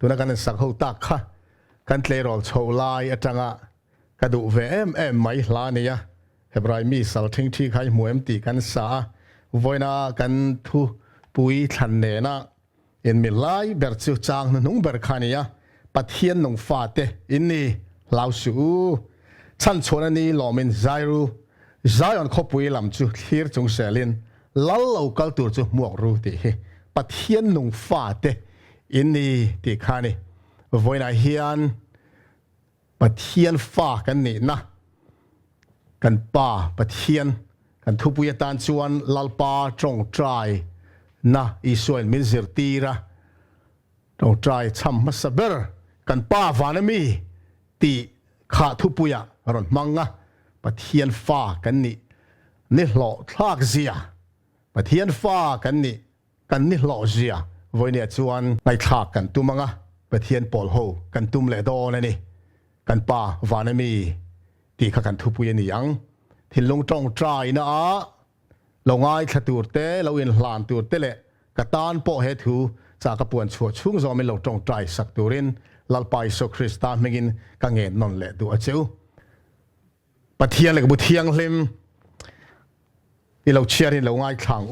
ตัวนั้นกันสักหัวตักค่ะกันเตลรอลโชว์ลายจังอ่ะกระดูเวไม่ลานี่ยเฮบรายมีสัลทิ้งที่ใครหมวยมตีกันสาวันน่ะกันทุปุยทันเนนะเอ็นมีลายเบอร์จิวจางนุ่งเบอร์คานี่ยปัทเทียนนุ่งฟาเตอินนี่ลาวสูฉันชวนนี่ลอมินไซรูไซออนขบปุยลำจูทีร์จงเซลินลัลลูกัลตูจูหมวกรูตีปัทเทียนนุ่งฟาเตอินนี่ตีขานี่วันน่ะเฮียนปัทเทียนฟ้ากันนี่นะกันป่าปัทเทียนกันทุบยตันชวนลัลปาจงใจนะอิสวนมินซิร์ตีระจงใจทำมาสเบอร์กันป่าวานามีตีขาทุบยารอนมังะปัทเทียนฟ้ากันนี่นี่หล่อทากเสียปัทเทียนฟ้ากันนี่กันนี่หล่อเสียวันนี้ชวนในทากกันตุมังะปัทเทียนปอลโฮกันตุมเลโดนั่นนี่กันป่าวานามีที่ข้ากันทุบยันยังที่ลงจงใจนะลงไอ้ขตูเตะเราเอ็นหลานตูเตะเละกระตานโปเหตุจากกระปวนชัวชุ่งจอไม่ลงจงใจสักตูรินลัลไปโซคริสตาไม่กินกังเงินนนเละดูอาจิวปะเทียนเลยกับบุเทียงลิมที่เราเชียร์ที่เราไอ้ขัง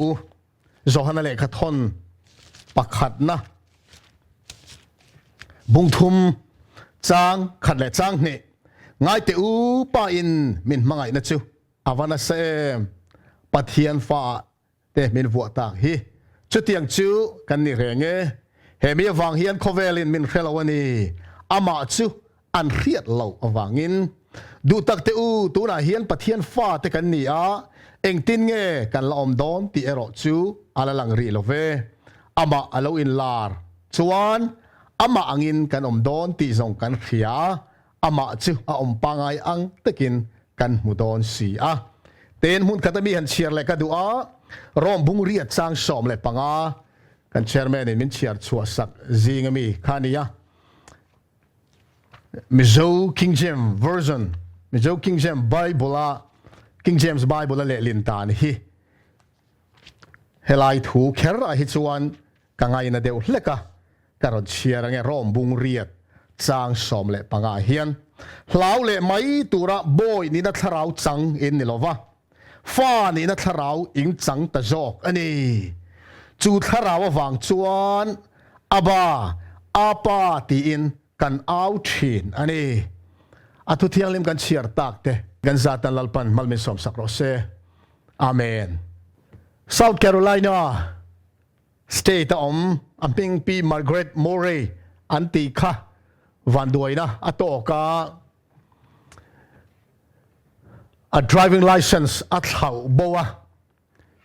จอฮันนั่นเละขัดทนปักขัดนะบุงทุมจางขัดเละจางนี่ง่ายแต่ป้าอินมินมังไงนะจูอาวานาเซมปะเทียนฟ้าเตมินวัวตากฮีจุดยังจูกันนี่เรงเงเฮมีวังเฮียนโคเวลินมินเคลวันนี้อามาจูอันเรียดเหล่าวังอินดูตักเตตัวน่ะเฮียนปะเทียนฟ้าเตกันนี่เอ็งตินเงกันละอมดอนตีเอรอจูอาลังรีโลเวอามาอาลอินลาร์ชวนอามาอังอินกันอมดอนตีส่งกันเขียอามาจูอมปังไออังตะกินกันมุดอนสีเต้นหุ่นขัดมีหันเชียร์เลยกันดูรอมบุงเรียดสร้างสอมเลยปังกันเชียร์แม่เนี่ยมินเชียร์ชัวสักจีงมีขานี่Mizo King James Version Mizo King James Bible King James Bible เละลินตานี่เฮลัยถูกแค่ไรชวนกังไงนะเดียวเล็กการเชียร์ไงรอมบุงเรียดสร้างสอมเลยปังเฮียนเหล่าเละไม่ตัวระบอยนี่นัทเราจังอินนี่หรอวะฟ้านี่นัทเราอิงจังตะจอกอันนี้จูทเราวังจวนอาปาตีอินกันเอาชินอันนี้อัตุเทียงลิมกันเชียร์ตักเตกันซาตันลัลปันมัลมิสอมสักโรเซอาเมน South Carolina State อัมพิงปีมาร์กาเร็ตโมเรย์อันติค่ะวันด้วยนะอัตโตกาdriving license อัตเขาบัว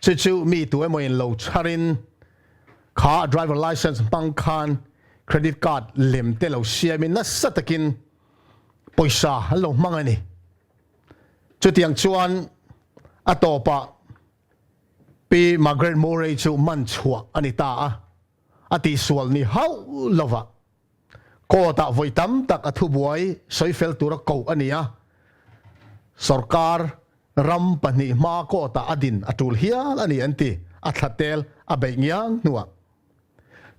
จู่ๆมีตัวมวยโลชารินขา driving license บังคันเครดิตการ์ดเล่มเตลเชียมินนัสตะกินปอยซาฮัลโหลมังไงนี่จุดยังชวนอัตโตปะปีมาร์กาเร็ตโมเรย์จู่มันชัวอันนี้ตาอติสวลนี่เฮาลวะก็ตาไว้ตั้มตักอธุบวยใช้เฟลตัวเก่าอันนี้สรการรำปนิมาก็ตาอดินอจุลเฮียอันนี้อันที่อัตเตลอเบงยังนัว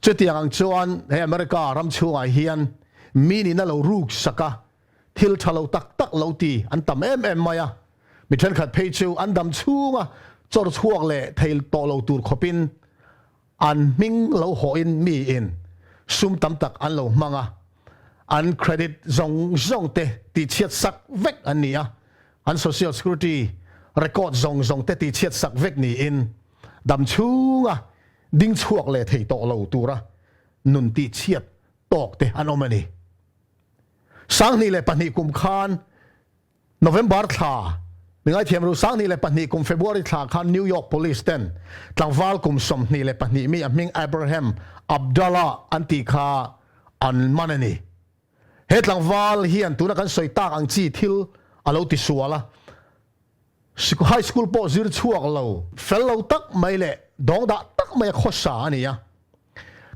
จุดที่ยังชวนให้อเมริการำช่วยเฮียนมีนี่นั่นเรารูกสักทิลทะเลตักเราตีอันตั้มมายมิเช่นขัดเพชิวอันดำช่วงจอดช่วงเละเทลโตเราตูดขบินอันมิงเราหอินมีอินซุ่มตั้มตักอันเรามังอันเครดิตซงเตติเชียดสักเวกอันนี้อัน social security record ซงเตติเชียดสักเวกนี่อินดำชูดิ้งช่วงเลยที่โตเราตัวระนุนติเชียดตอกเตอันอมันนี่สังนี่เลยปนิกุมคานโนเวมบาร์ท่ามีไงเทียมรู้สังนี่เลยปนิกุมเฟบรุรีท่าคานนิวยอร์ก police เต็นทางวาลกุมสมนี่เลยปนิมีมิงอับราฮัมอับดัลลาอันติคาอันมันนี่เหตุหลังวาลเฮียนตัวนักสอยตากอังจีทิลอาลูติสัวละไฮสคูลโปรซิร์ชัวกเราเฟลเราตักไม่เละดองดาตักไม่ข้อสานี่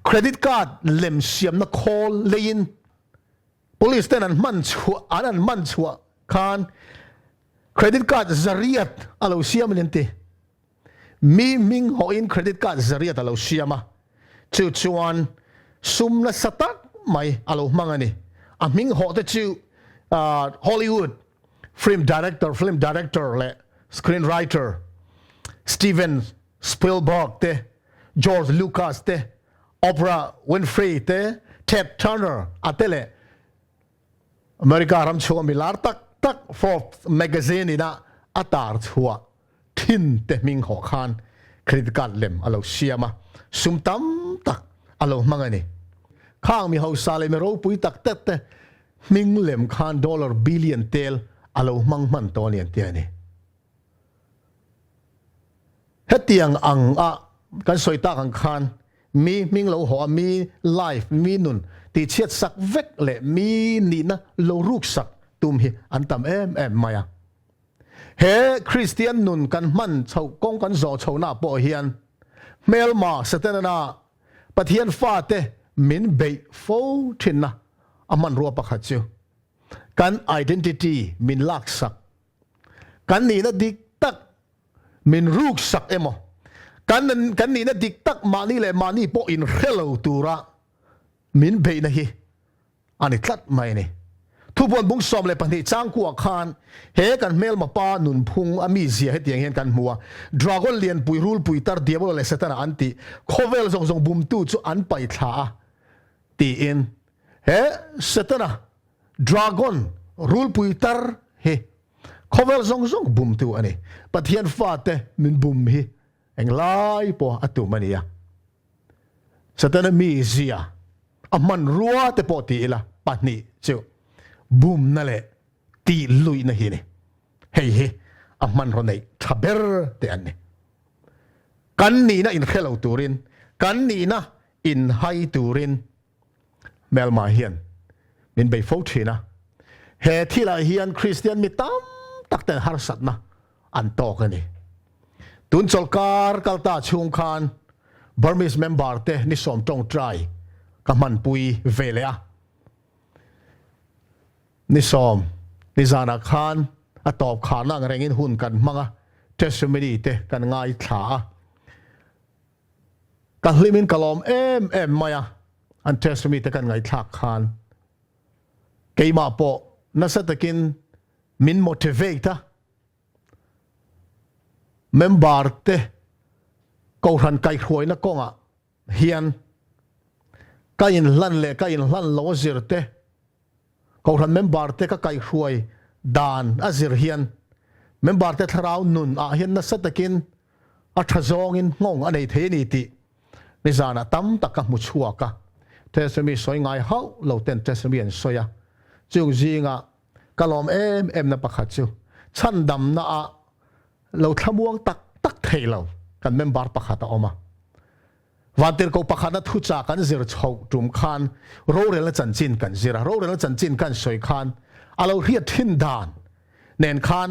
เครดิตการ์ดเล่มเสียมนักคอลเลยิน police แต่นั้นมันชัวอันนั้นมันชัวคานเครดิตการ์ดจริยัดอาลูเซียมเล่นตีมีมิงหออินเครดิตการ์ดจริยัดอาลูเซียมาจู่ๆซุ่มนัสตัก ไม่อารมณ์มังอันนี้มิงหอแต่ชื่อฮอลลีวูดfilm director และ screenwriter สตีเวนสปิลเบิร์กเตจอร์จลูคัสเตโอปราวินฟรีเตเท็ดเทอร์เนอร์อัตเลอเมริการำชัวมิลาร์ตักForbes magazineนี่นะอัตราชัวทินเตมิงหอคานเครดิตการ์ดเล่มอารมณ์เชียมาซุ่มตั้มตักอารมณ์มังอันนี้ข้างมีเฮาซาเลเมโรปุยตักเตมิงเล่มคาน$บิลเลียนเตลอารมณ์มังมันตัวเนี่ยเตียนี่เฮตียงอังกันสวยตาขังคานมีมิงเราหัวมีไลฟ์มีนุนตีเชียดสักเวกเละมีนี่นะเรารูกสักตุมฮีอันตามมายาเฮคริสเตียนนุนกันมันชาวกงกันจอชาวนาปอเฮียนเมลมาสเตนนาปะเทียนฟ้าเตมินเบย์โฟทินนะอามันรัวปะขัดจิวกัน identity มินลักสักกันนี่นะดิกตักมินรูกสักกันนี่นะดิกตักมานี่เลยมานี่ปออินเฮลตูระมินเบย์นะฮีอันนี้ทัดไม่เนี่ยทุกวันบุ้งสอบเลยปฏิจ้างกัวคานเฮกันเมลมาป้าหนุนพุงอามีเสียให้เตียงเห็นกันมัวดราก้อนเลียนปุยรูลปุยตาร์เดียบเลยเสตนาอันตีโคเวลส่งบุมตู้จู่อันไปท่าตีอินเฮเสตนาดราก้อนรูลปุยตาร์เฮโคเวลส่งบุมตู้อันนี้ปฏิยันฟาเตมินบุมฮีเอ็งไล่ปออัตุมันนี่ยเสตนามีเสียอามันรัวเตปอตีละปัจนี่เจ้าบูมนั่นแหละตีลุยนะฮีนี่เฮ้ยอามันคนไหนทับเบอร์เตอันนี้กันนี่นะอินเฮลตูรินกันนี่นะอินไฮตูรินเมลมาเฮียนมินไปโฟชีนะเฮที่ละเฮียนคริสเตียนมีตั้มตักแต่ฮาร์สัตนะอันโตกันนี่ตุนจลการกัลตาชุงคานบาร์มิสเมมบาร์เตนิสอมตรงใจกับมันปุยเวเลียนิสอมนิจานาคานอัตอบขานั่งแรงอินหุ่นกันมั้งอะเทสต์มิดีเตกันง่ายขากันลิมินกลอมมายาอันเทสต์มิดีกันง่ายขาคานเกี่ยมาปอนัสตะกินมิน motivate เมมบาร์เตกูรันไก่ขวยนักกงอ่ะเฮียนก็ยินลั่นเล่ก็ยินลั่นโลจิรเตกูรันเมมบาร์เตก็ไก่ขวยดานอาจิรเฮียนเมมบาร์เตทราวนุนเฮียนนัสตะกินอัฐจงอินงงอันไหนเทนิตินิจานะตั้มตะกัมุชัวกะเทสมีสวยงายเฮาเราเต้นเทสมีอันสวยจิวจีงะกะลอมนับประคัดจิวชันดำนะเราทำวงตักเทเรากันเมมบาร์ประคัดออกมาวันเดียวก็ประคัดนั้นทุจากันเสียชาวจุ่มคานโรเรลจันจินกันเสียโรเรลจันจินกันสวยคานเราเรียดทิ้นดานเนนคาน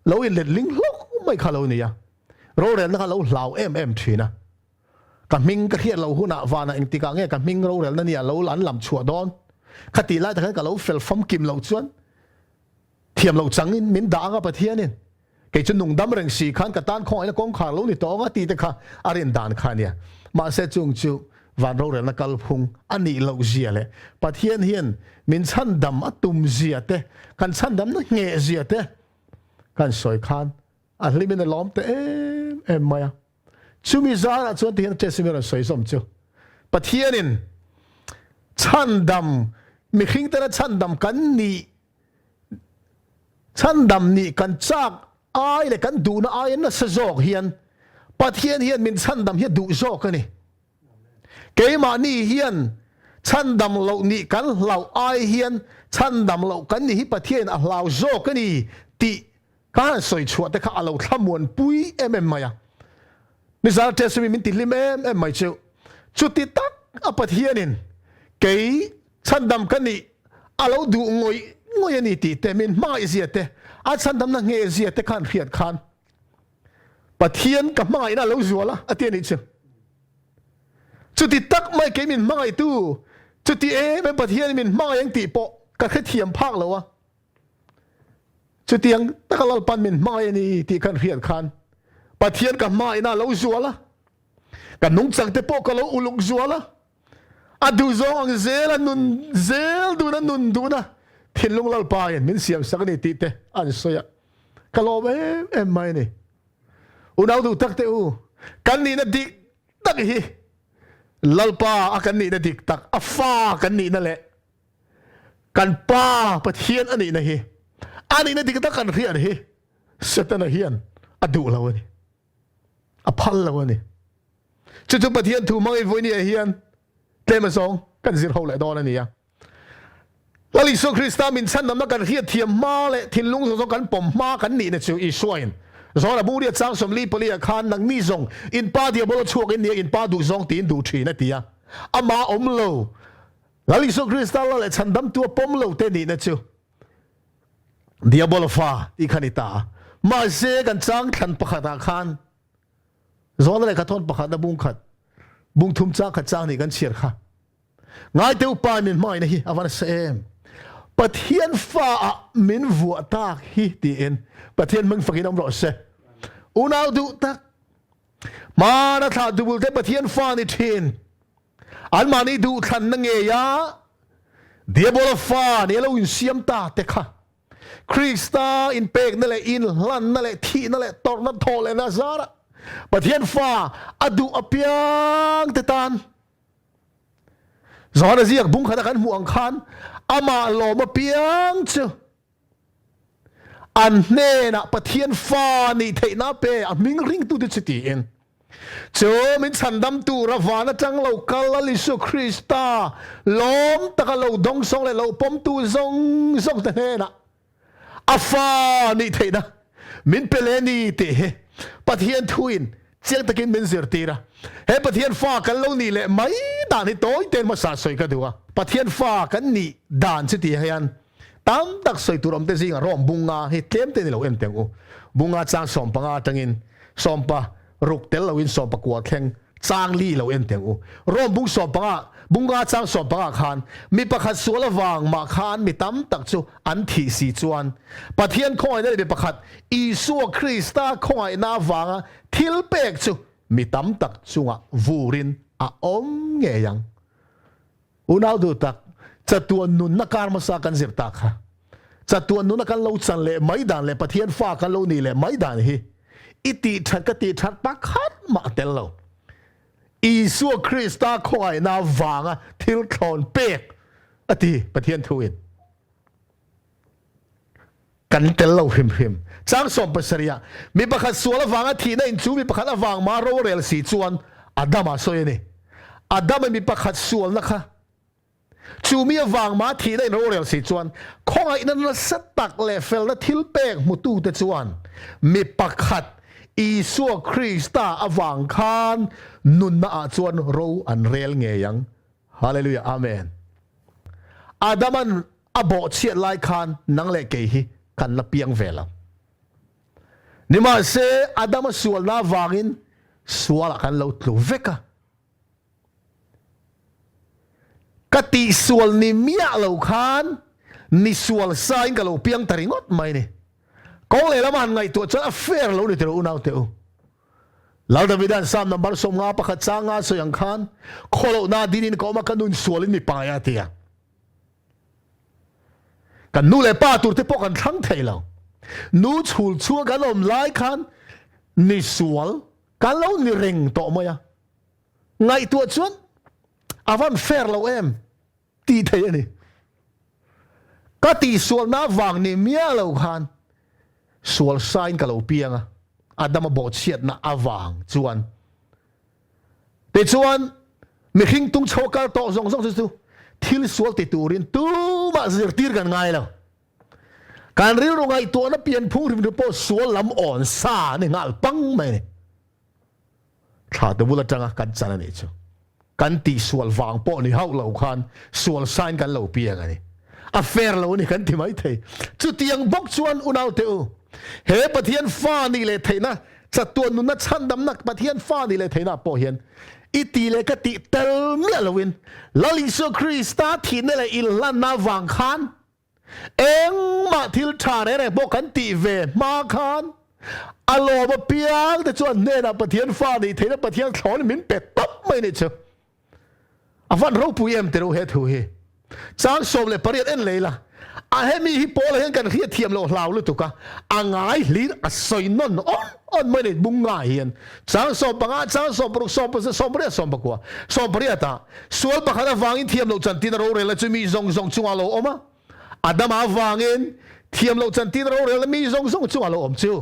เราอินเล็ดลิงล็อกไม่ขาเราเนี่ยโรเรลนะคะเราเหล่าทีนะกับมิงก็เรียดเราหุ่นวานะอิงติกาเงี้ยกับมิงโรเรลนั่นเนี่ยเราหลันลำชัวดอนคติไล่แต่กันเราเฟลฟอมกิมเราชวนเทียมเราจังอินมินด่างกับประเทศนี่เกี่ยจนุ่งดำเริงสีขันกับต้านของไอ้กองขาเรานี่ตัวก็ตีแต่ข้าอารินดานข้าเนี่ยมาเสจงจูวันเราเรียนนักกลพุงอันนี้เราเสียเลยประเทศเฮียนมินชันดำอัตุมเสียเตกันชันดำนั่งเงยเสียเตกันสวยขันอันนี้มินล้อมเตมาชูมิซาร์ชวนที่เห็นเจสมิรันสวยสมจูประเทศนี่ชันดำมีขิงแต่ละชันดำกันนี่ชันดำนี่กันจากไอ้เลยกันดูนะไอ้นั่นสะจอกเฮียนปัทเฮียนมินชันดำเฮียดูจอกกันนี่เกี่ยมานี่เฮียนชันดำเรานี่กันเราไอ้เฮียนชันดำเรากันนี่ปัทเฮียนเราจอกกันนี่ตีการสวยชัวแต่ข้าเราทำมวนปุยมายานี่สารเทสมีมินติลิมไม่เจ้าจุดที่ตักปัทเฮียนินเกี่ยชันดำกันนี่เราดูงอยนี่ตีแต่มินไม่เสียแต่อาชันดำนั่งเงยเสียแต่ขันเพียดขันปะเทียนกับไม้น่ะเราจัวละอาเทียนนี่เจ้าจุดที่ตักไม่เกี่ยมินไม้ตู้จุดที่เป็นปะเทียนมินไม้ยังตีโปะก็แค่เทียมภาคแล้ววะจุดที่ยังตะกลปันมินไม้นี่ตีขันเพียดขันปะเทียนกับไม้น่ะเราจัวละกันนุ่งจังแต่โปะก็เราอุลุกจัวละ อดูซองเซลนุนเซลดูนะนุนดูนะทิ้งลงลัลปายันมินเสียมสักนิดติเตอันสวยกะโลเอ็มไม่เนี่ยอุณเอาดูตักเตอูกันนี่นะดิตักฮีลัลปาอากันนี่นะดิตักอาฟ้ากันนี่นั่นแหละกันป้าปะเทียนอันนี้นะฮีอันนี้นะดิตักกันเรียนฮีเสตนะเฮียนอดูเราเนี่ยอพัลเราเนี่ยจุดปะเทียนถูกมังไอ้พวกนี้เฮียนเต็มสองกันสิเราแหละดอนนี่ยังแล้วลิโซคริสต์มินชันนำนักการเฮียเทียมมาเลยทิ้งลุงสองกันปมมากันนี่เนี่ยจู่อีสวยสองระบุเรียกจ้างสมลีปลียคานนังมีซงอินป้าเดียบลช่วงนี้อินป้าดูซงตีนดูชีนั่นทีอ่ะอามาอมโลแล้วลิโซคริสต์เลยฉันดำตัวปมโลเตนี่นะจู่เดียบลฟ้าที่ขันิตามาเซกันจ้างขันประคัตอาคารสองอะไรขัดทนประคัตนะบุ้งขัดบุ้งทุ่มจ้างขัดจ้างนี่กันเชียร์ค่ะง่ายเดียวปามินไม่นะฮีอาวันเซมปะเทียนฟ้ามินวัวตากฮีตีเอ็นปะเทียนมึงฝักินอมรอเซอุณาดูตักมานะถ้าดูบุลเตปะเทียนฟ้านี่เทียนอันมานี่ดูทันนังเงียเดียบอลฟ้านี่เราอินเสียมตาเตค่ะคริสตาอินเปกนั่นแหละอินลันนั่นแหละทีนั่นแหละตอร์นัทโทเลนะซาระปะเทียนฟ้าอดูอเปียงเตตันสอนอะไรบุ้งขัดกันห่วงคันอามาหล่อมาเปียงเจ้าอันเน่นะปะเทียนฟ้านี่เทน่าเปย์มิงริงตุดิสติเอ็นเจ้ามินสันดำตูระวานะจังเราคัลลลิสุคริสตาล้อมตะกเราดงซงเลยเราปมตูซงแต่เน่นะอาฟ้านี่เทนะมินเปเลนี่เตะปะเทียนทวินเสียงตะกินมินเสียตีระเฮ้ปะเทียนฟ้ากันเรานี่แหละไม่ด่านที่โต้เต็นมาสาสวยกันดูว่าปะเทียนฟ้ากันนี่ด่านสิตีให้ยันตามตักสวยตุรมเตซิงารอมบุงงาเฮเต็มเต็นเราเอ็มเต็งอูบุงงาจางสอมปังอาจังอินสอมปะรุกเตลเราอินสอมปะกวาดแข่งจางลีเราเอ็มเต็งอูรอมบุงสอมปังอาบุงงาจางสอมปังอาคานมีประคัดสวลวางมาคานมีตามตักจูอันที่สีจวนปะเทียนคอยได้เป็นประคัดอีสัวคริสตาคอยนาวางทิลเปกจูมีตำตักจุงะวูรินอาอมเงียงอุณาดูตักจัดตัวนุนนักการมาสักันเสียตักค่ะจัดตัวนุนนักการเล่าจันเล่ไม่ด่านเล่ปะเทียนฟ้ากันเล่านี่เล่ไม่ด่านฮีอิติชัดกติชัดปักขัดมาเตลโลอีสัวคริสตาคอยนาวางะทิลคอนเปกอติปะเทียนทวินกันเตลโลพิมจางสมปัสริยะมีประคัดสวลวางทีนั่นจูมีประคัดวางมาโรเรลสีจวนอาดัมมาโซยนี่อาดัมมีประคัดสวลนะคะจูมีวางมาทีนั่นโรเรลสีจวนคงไอ้นั่นสตักเลเฟลนั่นทิลเปกมุตูเตจวนมีประคัดอีสัวคริสตาอวางคานนุนนาจวนโรอันเรลเงียงฮาเลลูยาอาเมนอาดัมันอบอเชียไลคานนังเลเกฮีกันละเปียงเวลานี่มาเสอาดัมสวลน่าวางินสวลกันเราตลุเวกะกติสวลนี่เมียเราคานนี่สวลสายกันเราเปียงตริงอดไม่เนี่ยกองเลยละมันไงตัวจะเฟรเราเนี่ยเตออุณาเตอเราดาวิดันสามนับสมงาประคัดจางาสยังคานโคโลนาดินินก็มากันนุนสวลนี่ปายาเตียกันนู่นเลยป้าตัวที่พวกกันทั้งไทยเรานู้ชูชัวกันลมไล่คันนี่สวลกันเรานี่เร่งต่อมา呀ไงตัวชวนอาวันเฟรเราเอ็มตีไทยนี่ก็ตีสวลน้าวางนี่เมียเราคันสวลไซน์กับเราเปียงอาดัมบอกเชียดนะอาวางจวนแต่จวนมีขิงตุงโชกัลต่อส่งสุดทิลสวลติดตูรินตู้มาเสียตีกันไงแล้วการเรียกว่าไงตัวนั้นเปลี่ยนพุ่งริมตัวสวลลำอ่อนซาเนี่ยงาปังไหมเนี่ยถ้าตัวบุรุษจังกันจันนี่เจ้ากันตีสวลวางปอนี่เฮาเหล่าคันสวลไซน์กันเหล่าเปียกันนี่อาเฟรเหล่านี่กันที่ไม่เทจุดยังบกชวนอุณาเตอเฮปะเทียนฟ้านี่เลยเทนะจัดตัวนุนนัดชันดำนักปะเทียนฟ้านี่เลยเทนะปอเห็นอิตีเลกติเตลเมียลวินลาลิโซคริสตาทีนี่เลยอิลลันนาวางคันเอ็งมาทิลชาเนี่ยบอกกันตีเวมาคันอารมณ์เปียงแต่จวนเนี่ยนะปะเทียนฟ้านี่เทนะปะเทียนถอนมินเป็ดปั๊บไม่เนี่ยเจ้า van ro pu em te ro he thu hi chang som le pariat en leila a he mi hi pol hen kan khia thiam lo hlau lu tu ka angai li a soi non on mai ne bung ngai hian chang som panga chang som pro som pa som bre som pa kwa som bre ta sual pa khana wangin thiam lo chan tin ro re la chu mi zong zong chunga lo oma adama wangin thiam lo chan tin ro re la mi zong zong chunga lo om chu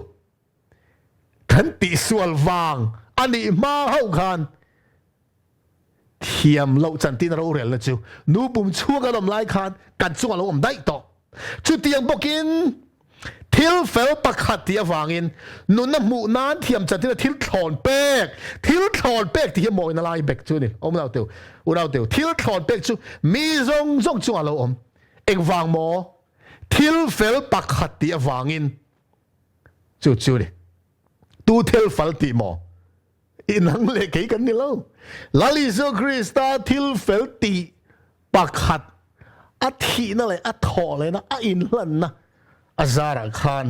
kan ti sual wang ani ma hau khan thiam lo chan tin ro re la chu nu bum chu ga lom lai khan kan chunga lo om dai to chu tiang bokin thil fel pakhat tia wangin nun na mu nan thiam chan tin thil thon pek ti moi na lai bek chu ni om lau teu thil thon pek chu mi zong zong chunga lo om eng wang mo thil fel pakhat tia wangin chu ni tu thil fal ti mo inang le ke kan ni lo lali so krista thil fel ti pakhat a thi na le a tho le na a in lan na a zara khan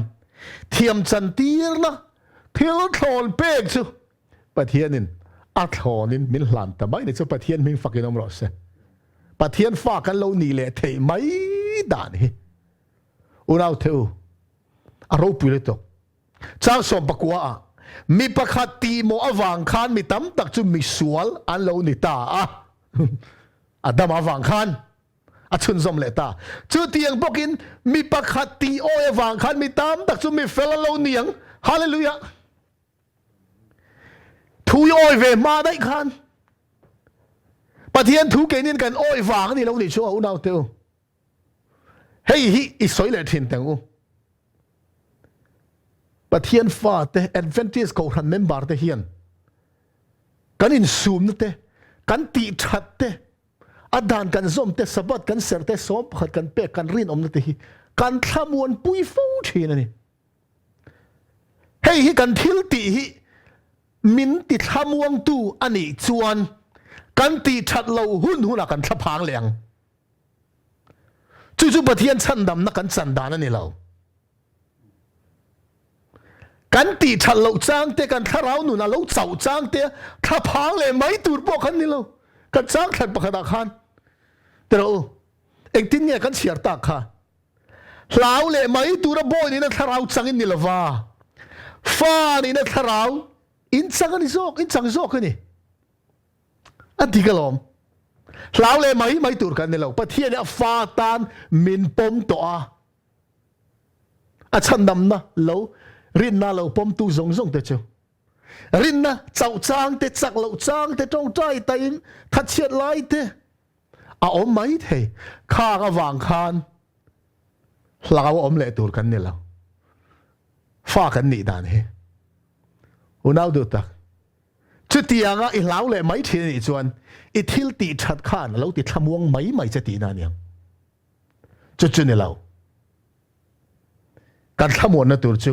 thiam chan tir na thil thon pek chu pathianin a thonin min hlan ta bai ne chu pathian min fakin om ro se pathian fa kan lo ni le thei mai dan hi unau theu a ro pu le to chang som pakwa a mi pakhat ti mo awang khan mi tam tak chu mi sual an lo ni ta a adam awang khan a chun zom le ta chu tiang bokin mi pakhat ti o awang khan mi tam tak chu mi fel lo niang hallelujah thu oi ve ma dai khan pathian thu ke nin kan oi wang ni lo ni chu au nau teu hei hi i soi le thin tang u pathian fa te Adventist ko han member te hian kan in sum te kan ti that te adan kan zom te sabat kan ser te som khat kan pe kan rin om te hi kan thamuan pui fo thin ani hei hi kan thil ti hi min ti thamuang tu ani chuan kan ti that lo hun kan thaphang leng chu pathian chandam na kan chandan ani lo kan ti that lo chang te kan tharau nu na lo chau chang te thaphang le mai tur po khan ni lo kan chang khat pakhada khan tero eng tin nge kan siar ta kha hlau le mai tur boy ni na tharau changin ni lova fa ni na tharau in chang ani zok ni adigalom hlau le mai tur kan ni lo pathian a fa tan min pom to a chandam na lo rin na lo pom tu zong te chu rin na chau chang te chak lo chang te tong trai taim that chiat lai te a om mai the kha ga wang khan hlau om le tur kan ni lo fa kan ni dan he unau du tak chu tianga i hlau le mai thi ni chuan i thil ti that khan lo ti thamuang mai che ti na niang chu ni lo kan thamuan na tur chu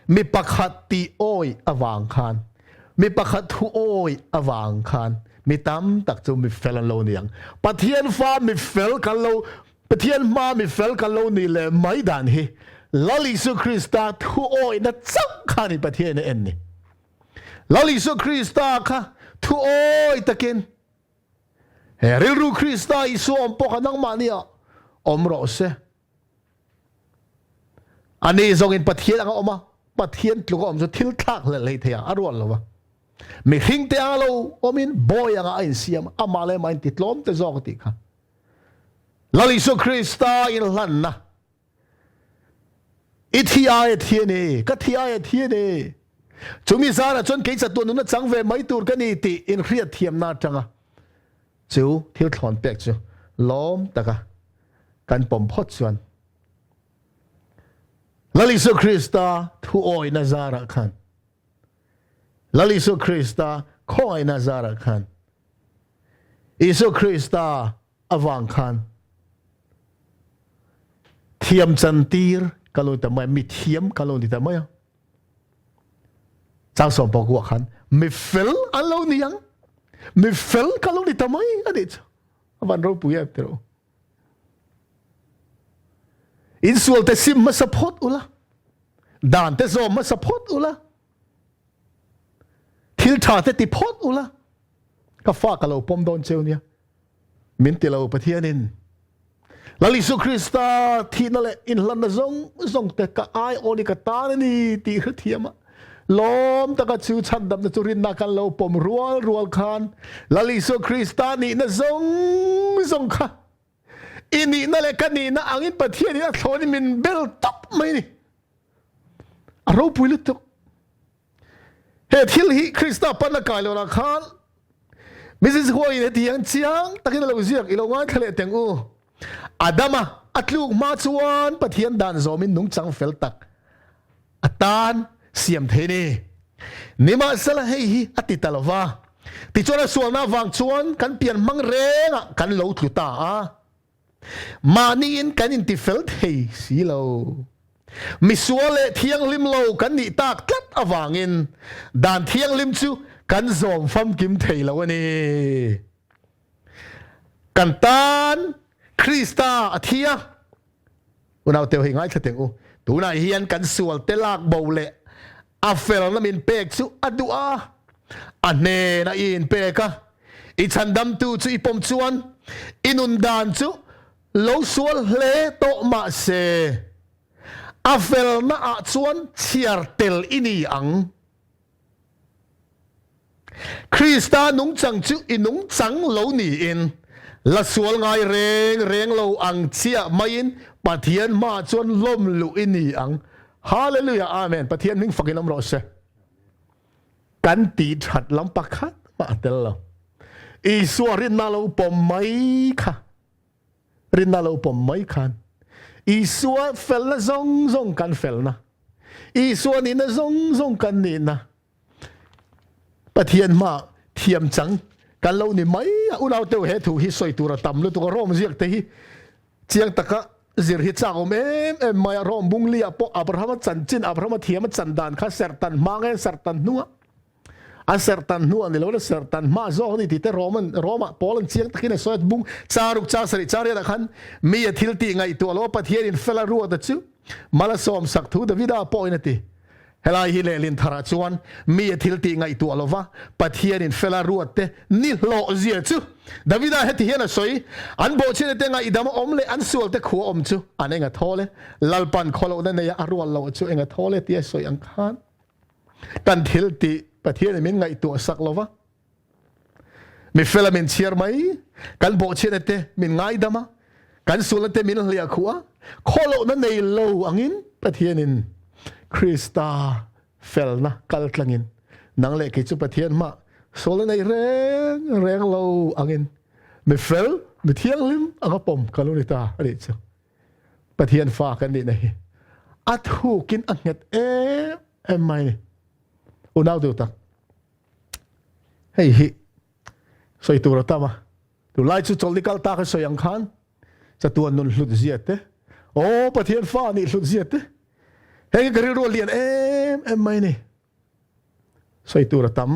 mi pakhat ti oi awang khan mi pakhat thu oi awang khan mi tam tak chu mi fel lo niang pathian fa mi fel kan lo pathian ma mi fel kan lo ni le mai dan hi lali su krista thu oi na chak khani pathian en ni lali su krista kha thu oi takin heril ru krista isu om po kanang mania om ro se ani zong in pathian ang oma pathian tluko om so thil thak le thea arwal lo wa mi hing te alo omin boy anga in siam amale main titlom te zok ti kha lali so krista in lanna ithia thiene ka thia thiene chumi zara chon ke chatun na changve mai tur ka ni ti in khriat thiam na changa chu thil thon pek chu lom taka kan pom phot chuan lali so krista thu oi nazara khan lali so krista khoi nazara khan iso krista awang khan thiam chantir kalon ta mai mi thiam kalon ti ta mai chang som pok wa khan mi fel alo niang mi fel kalon ti ta mai adit avan ro puya tero insul te sim ma support ula dan te zo ma support ula thil tha te ti phot ula ka fa ka lo pom don cheu nia min ti lo pathianin lalisu Krista thi na le in lan na zong te ka ai oni ka ta ni ti thiama lom ta ka chu chan dam na churin na kan lo pom rual khan lalisu Krista ni na zong kha ini na le kani na angin pathian ni thoni min bel top mai ni aro puilu to he thil hi Krista pan na kai lo la khan Mrs. Hoi ne tiang chiang takin lo ziak ilo ngai khale teng u Adama atluk ma chuan pathian dan zomin nung chang fel tak atan siam theni nima sala hei hi atitalova ti chona sualna wang chuan kan pian mang renga kan lo thluta a mani in kan in ti fel thei silo misuale thiang lim lo kan ni tak tlat awangin dan thiang lim chu kan zom fam kim thei lo ani kan tan Krista athia unaw teu hi ngai thleng u tuna hian kan sual telak bole afel na min pek chu adua ane na in peka I chandam tu chu ipom chuan inun dan chu lo sual hle to ma se afel na a chuan chiar tel ini ang Krista nung chang chu inung chang lo ni in la sual ngai reng lo ang chia main pathian ma chuan lom lu ini ang hallelujah amen pathian ning fakinam ro se kan ti that lam pakhat ma tel lo I suarin na lo pom mai kha rin na lo pom mai khan I suar fel na zong kan fel na I suar ni na zong kan ni na pathian ma thiam chang kan lo ni mai unaw teu he thu hi soi tura tam lu tu ko rom ziak te hi chiang taka zir hi changom em mai rom bung lia po abraham chan chin abraham thiam chan dan kha sertan mangen sertan nuwa a sertan nuwa ni lo sertan ma zo ni ti te roma polan chiang takin soit bung charuk cha sari chari da khan mi a thil ti ngai tu lo pathian in fela ru da chu mala som sak thu da vida po inati helai hi le lin thara chuan mi a thil ti ngai tu alova pathian in fela ruate ni lo zia chu davida heti hian a soi an bo chine te ngai dam omle an sual te khu om chu anenga thole lalpan kholo na ne a rual lo chu enga thole ti soi ang khan kan thil ti pathian min ngai tu sak lova mi fela min chiar mai kan bo chine te min ngai dama kan sual te min lia khua kholo na nei lo angin pathian in Krista fel na kaltlangin nang le ke chu pathian ma sola nei reng lo angin me fel me thiang lim anga pom kalunita ri chu pathian fa kan ni nei at hu kin anget em mai unaw du tak hei hi soi tu ra tama tu lai chu cholikal ta ka soyang khan cha tuan nun hlut ziate o pathian fa ni hlut ziate hei gari ro lian em mai ni soi tu ra tam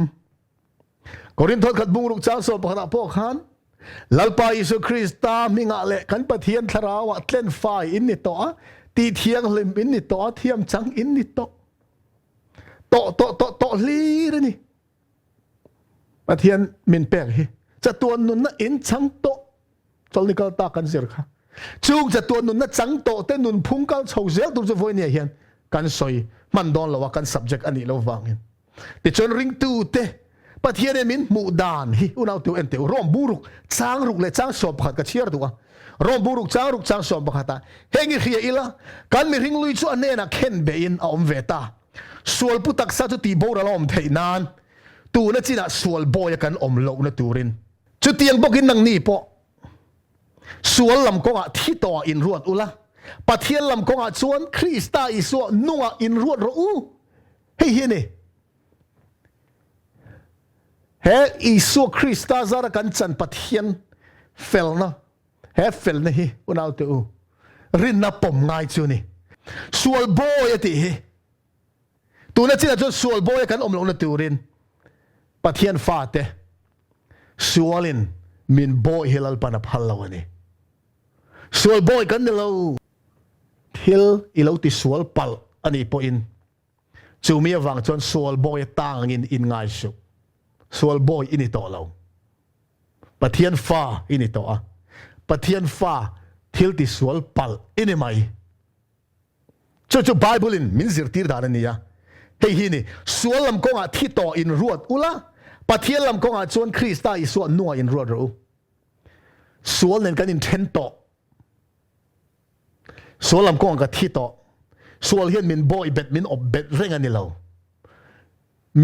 korin thot khat bung ruk cha so pa po khan lalpa Isu Krista minga le kan pathian tharawa tlen fai in ni to a ti thiang lim in ni to thiam chang in ni to li re ni pathian min pek hi cha tuan nun na in chang to chol nikal ta kan zir kha chung cha tuan nun na chang to te nun phung kal chho zel tu chu voi ni hian kan soi man don lo kan subject ani lo wangin ti chon ring tu te pathian min mu dan hi unaw tu ente rom buruk chang ruk le chang sop khat ka chiar tu rom buruk chang sop khata hengi khia ila kan mi ring lui chu anena khen be in a om veta sual putak sa tu ti bora lom theinan tu na china sual boy kan om lo na turin chu tiang bokin nang ni po sual lam ko nga thi to in ruat ula pathian lam ko nga chuan Krista Isu nuwa in ruat ro u hei hi ni he Isu Krista zara kan chan pathian fel na he fel na hi unaw te u rin na pom ngai chu ni sual boy ati hi tu na china chu sual boy kan om lo na turin pathian fa te sualin min boy hilal pan phal lawani sual boy kan lo thil ilo ti sual pal ani po in chumi awang chon sual boy tang in ngai su sual boy ini to lo pathian fa ini to a ประเทียนฟ้าทิลติสวลปัลอินเอไม่จู่ไบเบิลินมินซิร์ตีร์ดานี่ยะเฮ้ยนี่สวลลำกงอาที่ต่ออินรวดอุละประเทียนลำกงอาชวนคริสต์อิสวนนัวอินรวดรู้สวลเน้นกันอินเทนโตสวลลำกงกับที่ต่อสวลเห็นมินบอยเบ็ดมินอบเบ็ดเร่งอันนี้เรา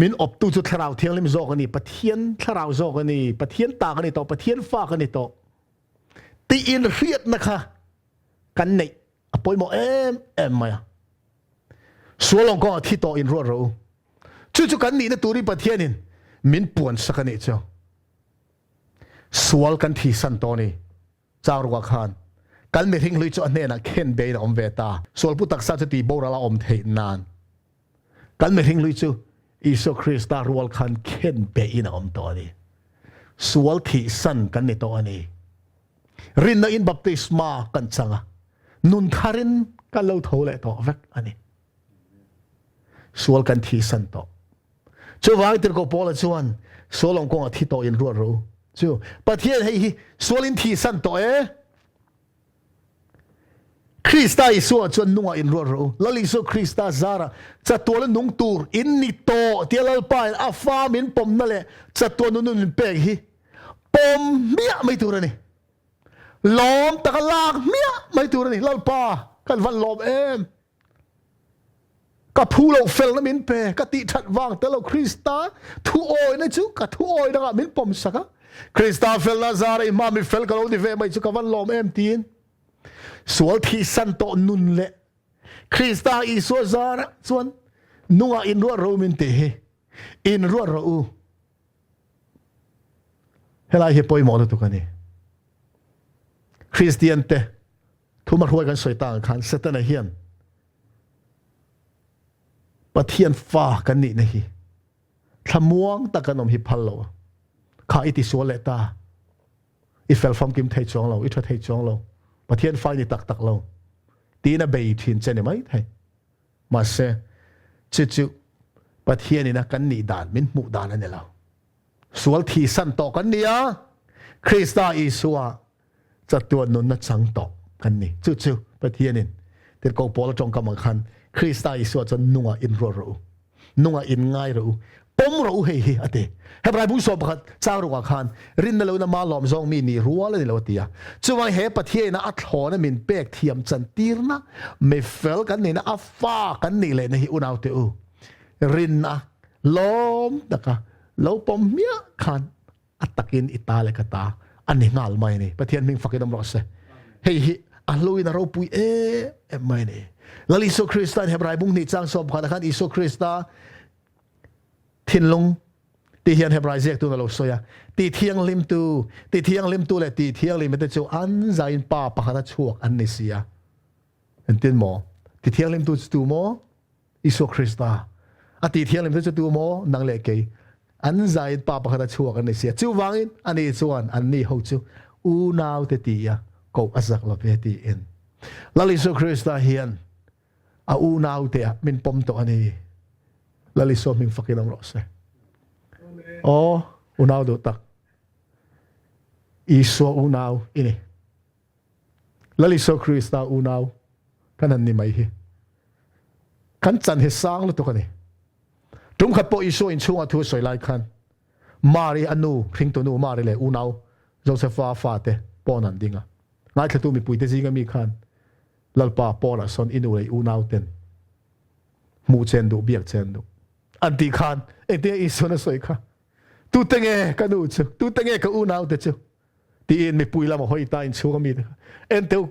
มินอบตู้จุดทราวเทียงลิมโซกันนี่ประเทียนทราวโซกันนี่ประเทียนตากันนี่ต่อประเทียนฟ้ากันนี่ต่อตีอินเรียดนะคะกันนี่อภัยโมเอ็มมาสวลลำกงที่ต่ออินรวดรู้จู่กันนี่นะตัวนี้ประเทียนินมินป่วนสักนิดเจ้าสวลกันที่สันโตนี่เจ้ารัวขานกันไม่ทิ้งเลยจนเนี่ยนะเข็นเบย์อมเวตาสวลผู้ตักษาจะตีโบราณอมเทนานกันไม่ทิ้งเลยจูอิสุคริสต์รัวขานเข็นเบย์อมตัวนี้สวลที่สันกันนี่ตัวนี้รินนอินบัพติสมากันจังนุนทารินกันเล่าทั่วเลยตัวเวกอันนี้สวลกันที่สันโตจู่ว่าที่เราบอกแล้วชวนสวลองกงที่โตอินรัวรู้จู่ประเทศให้สวลินที่สันโตคริสต์อิสวจนนัวอินรัวรู้แล้วลิสุคริสต์ซาระจะตัวละนุ่งตูร์อินนิโตเที่ยวลัลปายอาฟ้ามินปมนั่นแหละจะตัวนุ่นเป็กฮีปมเมียไม่ตัวนี่ล้อมตะกลากเมียไม่ตัวนี่ลัลปากันวันล้อมกับผู้เราเฟลนั้นมินเปกับติชัดวางแต่เราคริสต์ทูโอยนะจุกับทูโอยนะครับมินปมสักคริสต์เฟลลาซาร์มามิเฟลกับเราดิเวไม่จุกับวันล้อมตีนสวลที่สันโตนุนเละคริสต์อิสวซาระส่วนนัวอินรัวรู้มินเตะอินรัวรู้เฮลาเฮปอยหมอตุกันนี่คริสเตียนเตะทุมารวยกันสวยต่างกันเซตันเฮียนประเทียนฟ้ากันนี่นะฮีทำม่วงตะกันนมฮิพัลโลข้าอิติสวลเลตาอิเฟลฟอมกิมเทจองเราอิทเทจองเราประเทียนฟ้านี่ตักเราตีน่ะเบย์ทินเจนไหมไทยมาเซจู่ประเทียนนี่นะกันนี่ด่านมินมุดานนั่นเองเราสวลที่สันโตกันนี่คริสต์อิสวาจะตัวนุนนัดสังโตกันนี่จู่ประเทียนนี่เด็กกูปอลจงกำมังคันคริสต์อิสวาจะนัวอินรัวรู้นัวอินง่ายรู้ปมรู้เฮียอดีเฮบรายบุษบขัดเจ้ารัวขานรินนั่นเรามาล้อมซองมีนี่รัวเลยเราตีจู่ว่าเฮประเทศนะอัฐหอนะมินเปกเทียมจันตีร์นะไม่เฟลกันนี่นะอัฟฟ้ากันนี่เลยนะฮิอุนาวเตอูรินนะล้อมตะกะเราปมเมียขานอัตตะกินอิตาเลกตาอันนี้งาลไม่นี่ประเทศมิงฟักดำรอเซเฮียอัลลุยนะเราปุยไม่นี่แล้วอิสุคริสต์เฮบรายบุ้งนี่จ้างสอบขัดขันอิสุคริสต์ทินลงตีเทียงเฮบรายเรียกตัวเราโซยตีเทียงลิมตูเลยตีเทียงลิมแต่เจ้าอันใจป้าปะขัดชั่วอันนี้เสียเห็นตีนหมอตีเทียงลิมตูจูหมออิสุคริสต์ตีเทียงลิมตูจูหมอนังเล็กอันใจป้าปะขัดชั่วอันนี้เสียจู่วางอันนี้ส่วนอันนี้เขาจู่อูนาวเตตีก็อาศักลเปตีเอ็นแล้วอิสุคริสต์เฮียนอูนาวเตะมินปมตัวอันนี้แล้วลิโซมิงฟักกินน้ำรสโอ้อุณาวดูตักอิสวาอุณาวอินี่แล้วลิโซคริสต์อุณาวกันนั่นนี่ไม่ฮีกันจันเฮสังลุตัวกันนี่จุ่มขัดปออิสวาอินช่วงทั่วสวยไล่คันมารีอนูพิงตัวนูมารีเลยอุณาวโจเซฟฟาเตปอนันดิงะง่ายแค่ตัวมีปุยเตจิงมีคันลัลปาปอละซอนอินูเลยอุณาวเต็นมูเชนดูเบียกเชนดูอันที่คันเดียอิสวานะสวยค่ะตูเตงกันดูเจ้าตูเตงกับอูนาวเจ้าที่เอ็นไม่ปุยละมาหอยตาอินชัวก็มีเอ็นเตว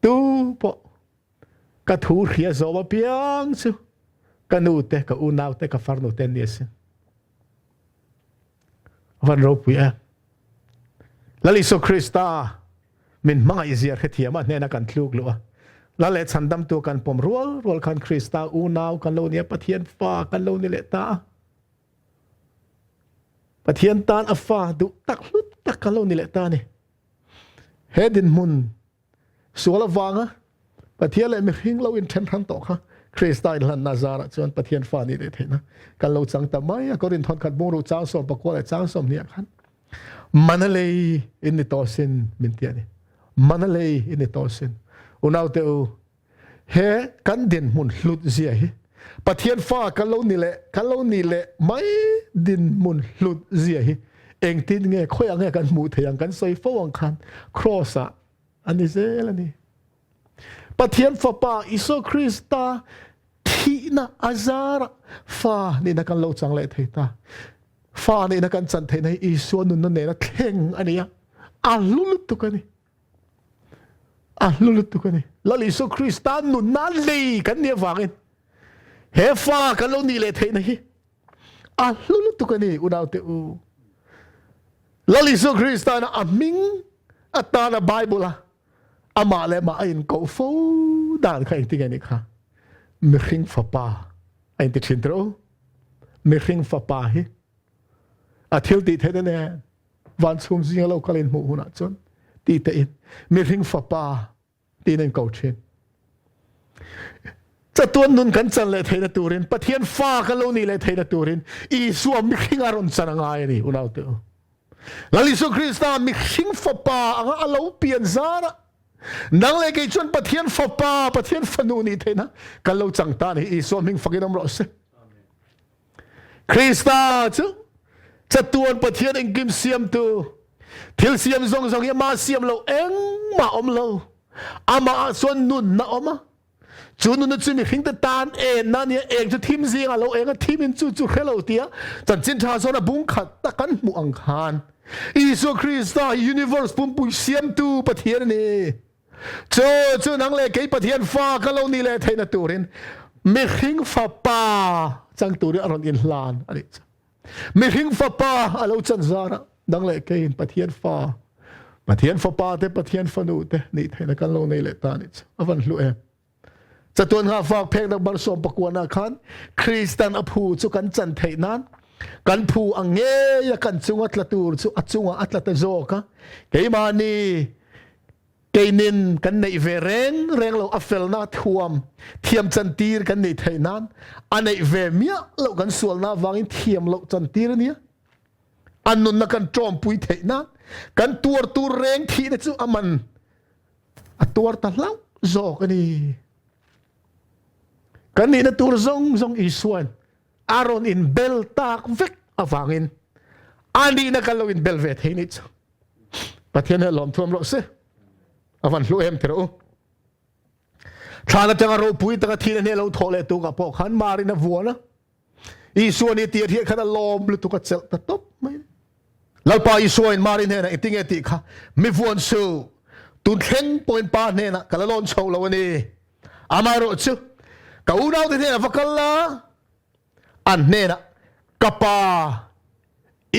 ตูปะกัดหูเรียซอมาเปียงเจ้ากันดูเตกับอูนาวเตกับฟาร์โนเตนเนียสิวันเราปุยแล้วลิโซคริสตามินมังอิเซียร์เทียมันเนี่ยนักการลูกลัวแล้วเลชันดำตัวกันปมรัวคันคริสตาอูนาวกันโลเนียปะเทียนฟ้ากันโลนี่เลตาปะเทียนตานอัฟฟาดูตักลุดตักกันโลนี่เลตานี่เฮดินมุนสัวละวางะปะเทียนเลยไม่พิงเราอินเทนทันต่อค่ะคริสตาอินลันนาซาระจนปะเทียนฟ้านี่ได้เห็นนะกันเราจังแต่ไม่ก็รินทอนขัดมูรูจ้างสมประกวดจ้างสมเนี่ยคัน mana lei in the tosin mintiani mana lei in the tosin unau te u he kan din mun hlut zia hi pathian fa kalau ni le mai din mun hlut zia hi eng tin nge khoi ang kan mu thayang kan soi fo ang khan crossa ani zelani pathian fa pa iso krista thi na azara fa ni na kan lo chang le theita fa ni na kan chan thei nei iso nun na ne na theng ania alulut tu kani alulut tu kani lal iso krista nun na le kan ne wangin he fa kan lo ni le thei nei alulut tu kani udaw te u lal iso krista na aming atana bible ama le ma in ko fo dan khai ti ni kha mi khing fa pa ai ti chin tro mi khing fa pa hi a thil ti the ne van chum zing lo kalin mu huna chon ti te in mi khing fa pa ti nen ko chen cha tuan nun kan chan le theina turin pathian fa ka lo ni le theina turin I suam mi khing aron chan ngai ni unau te laliso krista mi khing fa pa anga alo pian zara nang le ke chon pathian fa pa pathian fanu ni theina kalau chang ta ni I suam ming fakinam ro se krista chu chatuan pathian eng kim siam tu thil siam zong ya ma siam lo eng ma om lo ama son nun na oma chu nun chu mi khing ta tan na ni eng chu thim zing alo eng thim in chu hello tia chan chin tha so na bung khat ta kan mu ang khan iso krista universe pum pu siam tu pathian ni chu nang le ke pathian fa ka lo ni le theina turin mi khing fa pa chang turin aron in hlan ani mi khing fa pa alo chan zara nang le ke pathian fa pa te pathian fanu te ni theina kan lo nei le ta ni avan hlu em cha tuan ha fak phek dak bar som pakwana khan kristan aphu chu kan chan thei nan kan phu ange ya kan chunga tlatur chu achunga atlata zoka keimani keinin kan nei ve reng lo afel na thuam thiam chan tir kan nei thainan anei ve mia lo kan sual na wangin thiam lo chan tir nia annun na kan trom pui theina kan tur reng thi na chu aman atur ta lau zo kani kan ni na tur zong isuan aron in bel tak vek avangin ani na kalo in bel vet hinit pathian lom thuam ro se avan hlu em pero thana tanga ro pui taka thina ne lo thole tu ka po khan mari na vuana isuan ti thi khana lom lu tu ka chel ta top mai lalpa isuan mari ne na itinge ti kha mi vuan su tun theng point pa ne na kala lon chho lo ni amaro chu ka unau te ne vakalla an ne na kapa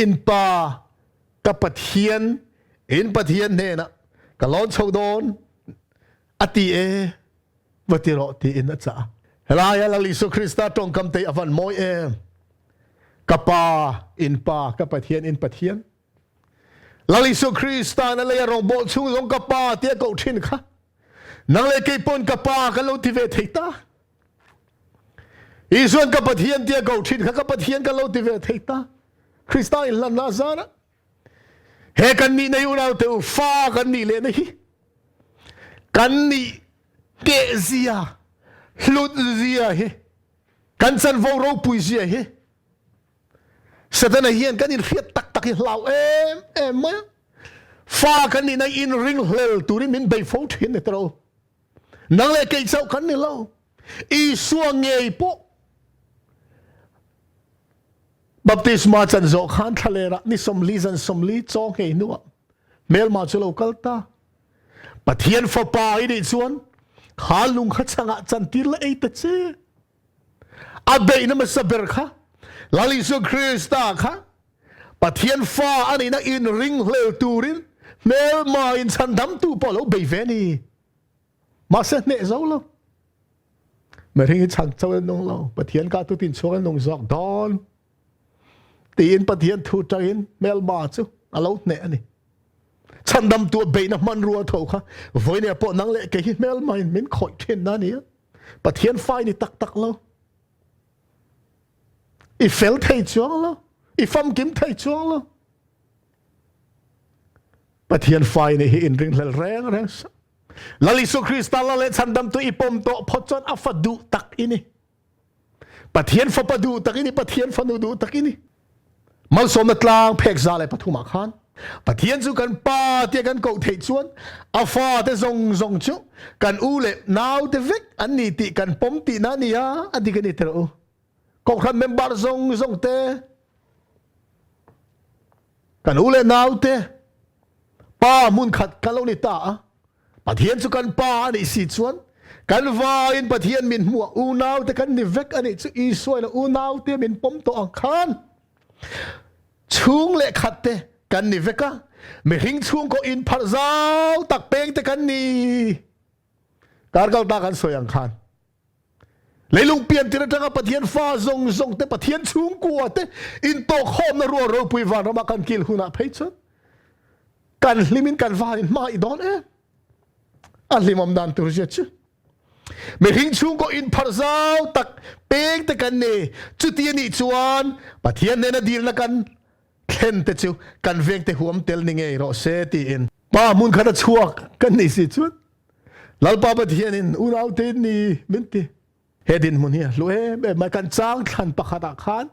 in pa kapathian in pathian ne na kalon chho don ati e watiro ti in cha helaya lali so krista tong kam te avan moi e kapa in pa kapathian in pathian lali so krista na le rong bol chung long kapa te ko thin kha nang le ke pon kapa ka lo ti ve theita isuan kapathian te ko thin kha kapathian ka lo ti ve theita krista in lan nazara he kan ni nei unau te fa kan ni le nei kan ni ke zia hlut zia he kan san vo ro pui zia he satana hian kan in khiat tak hi lau em ma fa kan ni nei in ring hlel turi min bei fo thin ne tro nang le ke chau kan ni lo I suang ngei po baptisma chan zo khan thalera ni somli zan somli chong hei nuwa mel ma chulo kalta pathian fa pa I ni chuan khalung kha changa chan tir la ei ta che abe na ma saber kha lali so krista kha pathian fa ani na in ring hleu turin mel ma in chan dam tu polo be veni ma se ne zo lo ma ring chang chaw nong lo pathian ka tu tin chuan nong zok don tin pathian thu train mel ma chu alo ne ani chandam tu be na man ruwa tho kha voi ne po nang le ke hi mel mai min khoi thin na ni pathian fai ni tak lo I fel thei chuang lo I fam kim thei chuang lo But hiền phai này hi in ring lel reng Lalisu Krista la let sandam tu ipom to pochon afadu tak ini. Pathian fa padu tak ini pathian fa nudu tak ini. Mal som na tlang phek za le pathuma khan. Pathian chu kan pa te kan ko thei chuan afa te zong chu kan u le naw te vek an ni ti kan pom ti na ni ya adi kan itero. Ko khan member zong te kan u le naw te pa mun khat kalo ni ta Pathian chu kan pa ni si chuan kan va in pathian min mua u naw te kan ni vek ani chu i soi la u naw te min pom to ang khan chung le khat te kan ni veka me hing chung ko in phar zau tak peng te kan ni kargal ta kan soi ang khan leilung pian tira tanga pathian fa zong te pathian chung ko te in to khom na ro pui van ma kan kil huna phei chu kan limin kan va in ma I don limam dan tu chu me hing chung ko in phar zau tak peng te kan ni chu ti ni chuan pathian ne na dir na kan khen te chu kan veng te huam tel ni nge ro se ti in pa mun khana chuak kan ni si chuan lalpa pathian in unau te ni minti hedin mun hi lo he ma kan chang khan pakhata khan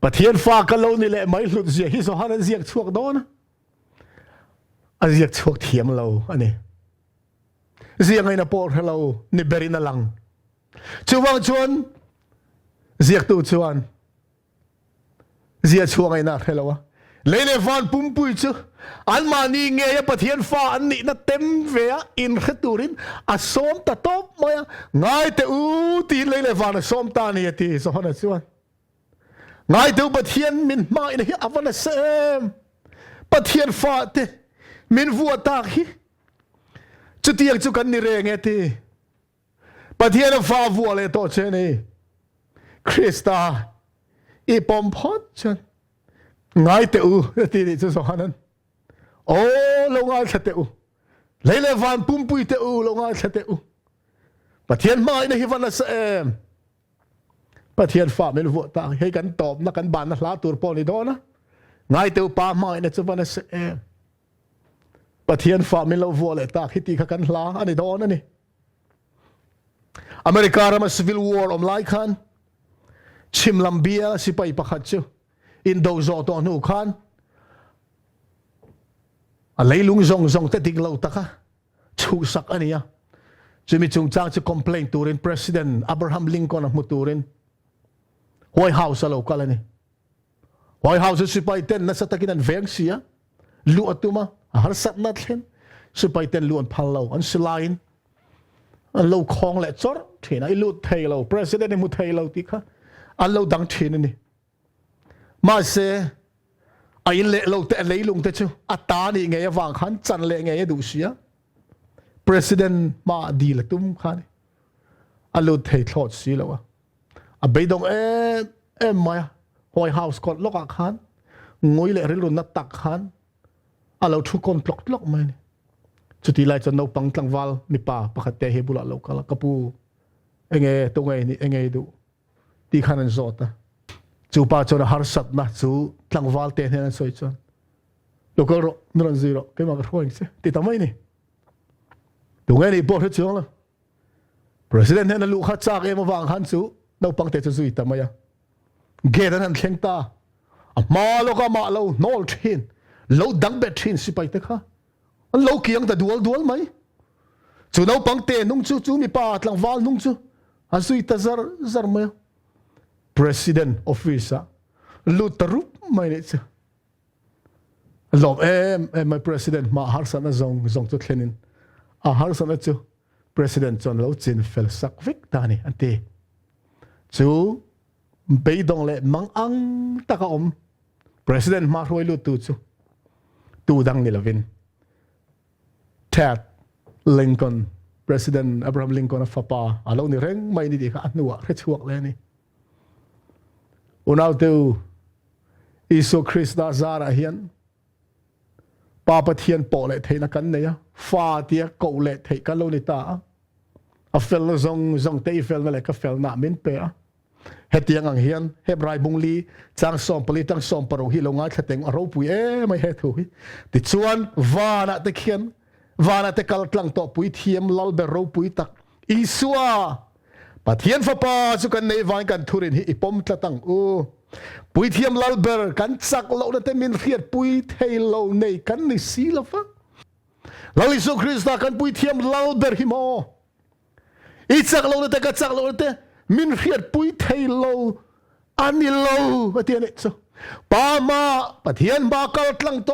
pathian fa ka lo ni le mai hlut zia hi so han ziak chuak don aziak chuak thiam lo ani zia ngai na por hello ni berina lang chuwang chuan ziak tu chuan zia chuang ai na hello leile van pumpui chu an mani nge ya pathian fa an ni na tem ve in khaturin a som ta top maya ngai te u ti leile van som ta ni ti so hana chuan ngai te pathian min mai na hi avana sem pathian fa te min vua ta hi chu tiang chu kan ni re nge ti pathian fa vua le to che ni Krista I pom phot chan ngai te u ti ni chu so hanan o lo ngai thate u leile van pumpui te u lo ngai thate u pathian mai na hi vana sa em pathian fa men vo ta he kan top na kan ban na hla tur po ni do na ngai te u pa mai na chu vana sa em pathian fa men lo vo le ta khiti kha kan hla ani do na ni America rama civil war lai khan chim lambia sipai pakhat chu in do zo to nu khan a leilung zong te tik lo taka chu sak ania chumi chung chang chu complain turin president Abraham Lincoln a muturin White House alo kalani White House sipai ten na sa takin an veng sia lu atuma har sat na thlen sipai ten lu an phalo an silain an lo khong le chor thina I lu thailo president mu thailo ti kha allo dang thin ni ma se ai le lo te leilung te chu ata ni nge wang khan chan le nge du sia president ma di la tum khan allo thei thot si lo a beidong ma White House kot loka khan ngoi le rilun na tak khan allo thu kon plok mai ni chuti lai chan no pang tlangwal mi pa pakhate he bula lo kala kapu enge to nge ni enge du ti khanan zota chu pa chona har sat na chu tlangwal te hen soi chon local ro non zero ke ma roing se ti tamai ni tu nge ni por chong la president hen lu kha cha ke ma wang han chu no pang te chu zui tamaya ge dan han thleng ta a ma lo ka ma lo nol thin lo dang bet thin sipai te kha an lo kiang ta dual mai chu no pang te nung chu mi pa tlangwal nung chu a zui ta zar mai president office lutarup mai ne chu lom my president ma har sana zong chu thlenin a har sana chu president chon lo chin fel sak vek tani ante chu beidong le mang ang taka president ma roi lu tu dang ni lovin Ted Lincoln president Abraham Lincoln of Fapa alo ni reng mai ni di kha nuwa khe chuak le ni unaw tu iso Krista zara hian papa thian po le theina kan ne ya fa tia ko le thei kan lo ni ta a fel zong te fel na le ka fel na min pe เฮตียงอังเฮียนเฮบรายบุงลีจางส่งปลีจางส่งปรุฮิโลงาขะเต็งอารปุยไม่เฮตุยติดชวนวานะตะเคียนวานะตะกัลกลังโตปุยเทียมลลเบรปุยตักอีสัวปะเทียนฟ้าป่าสุกันในวันกันทุรินฮิปมตะตังปุยเทียมลลเบรกันจักเราเนตมินเรียดปุยเทโลในกันในสีละฟะลลิสุคริสต์กันปุยเทียมลลเบรฮิโมอีจักเราเนตกันจักเราเนตมินเรียดปุยเทโลอันนี้โลปะเทียนเนี่ยปามาปะเทียนบากัลกลังโต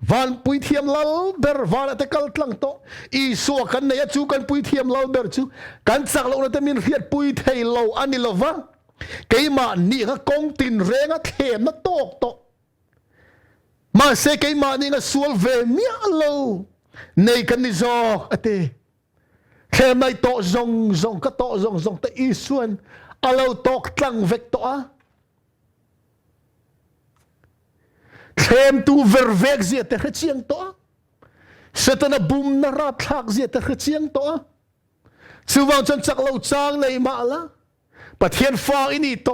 วันปุยเทียมลลเบรวันตะกัลกลังโตอีสัวกันเนี่ยจูกันปุยเทียมลลเบรจูกันจักเราเนตมินเรียดปุยเทโลอันนี้โลวะเกี่ยมานี่ก็กงตินเรงก็เทมนะโตกโตมาเสกเกี่ยมานี่ก็สวลเวมียโลในกันนี่จอกอเตเทมในโตจงก็โตจงแต่อีส่วนอาเราโตกตั้งเวกโตเทมตูเวรเวกเสียแต่เชียงโตเสตนาบุมนาราทักเสียแต่เชียงโตสุวรรณจนจักเราจางในมาละปะเทียนฟ้าอินี่โต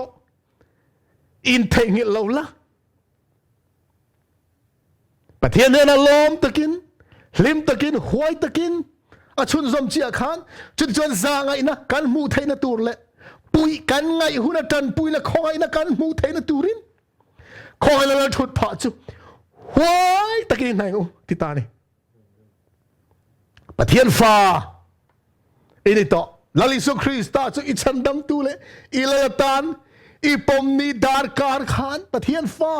อินเทงิเราละปะเทียนเนี่ยนะลมตะกินลิมตะกินหวยตะกินอาชุนสมเจียขานจุดจวนซาไงนะกันมูเทนตูรเละปุยกันไงหุนจันปุยละคอยนะกันมูเทนตูรินคอยละชุดผาจุหวยตะกินไหนโอ้ติตานี่ปะเทียนฟ้าอินี่โตลลิสุคริสต์จะอิชันดำตูเลอิเลตันอีปมนีดาร์การขานปะเทียนฟ้า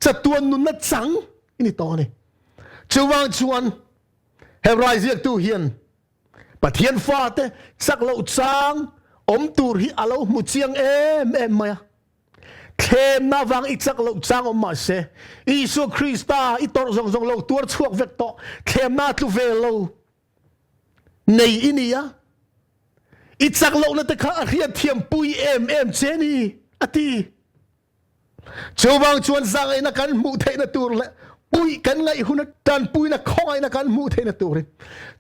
จะตัวนุนนัดสังอินี่ต่อนี่จวางชวนเฮบรายเรียกตูเฮียนปะเทียนฟ้าเตสักเหล่าจางอมตูรฮิอาลูมุเจียงเอ็มมาเคมนาวางอีสักเหล่าจางอมมาเสอิสุคริสต์อีตอร์จงเหล่าตัวช่วงเวกโตเคมนาตุเวโลในอินี่ยอิจักโลกนั่นแต่ข้าเรียนเทียมปุยเอ็มเจนี่อติชาวบางชวนสั่งไอ้นักการมูเทนตัวเลยปุยกันไงหุ่นดันปุยนักข้องไอ้นักการมูเทนตัวเลย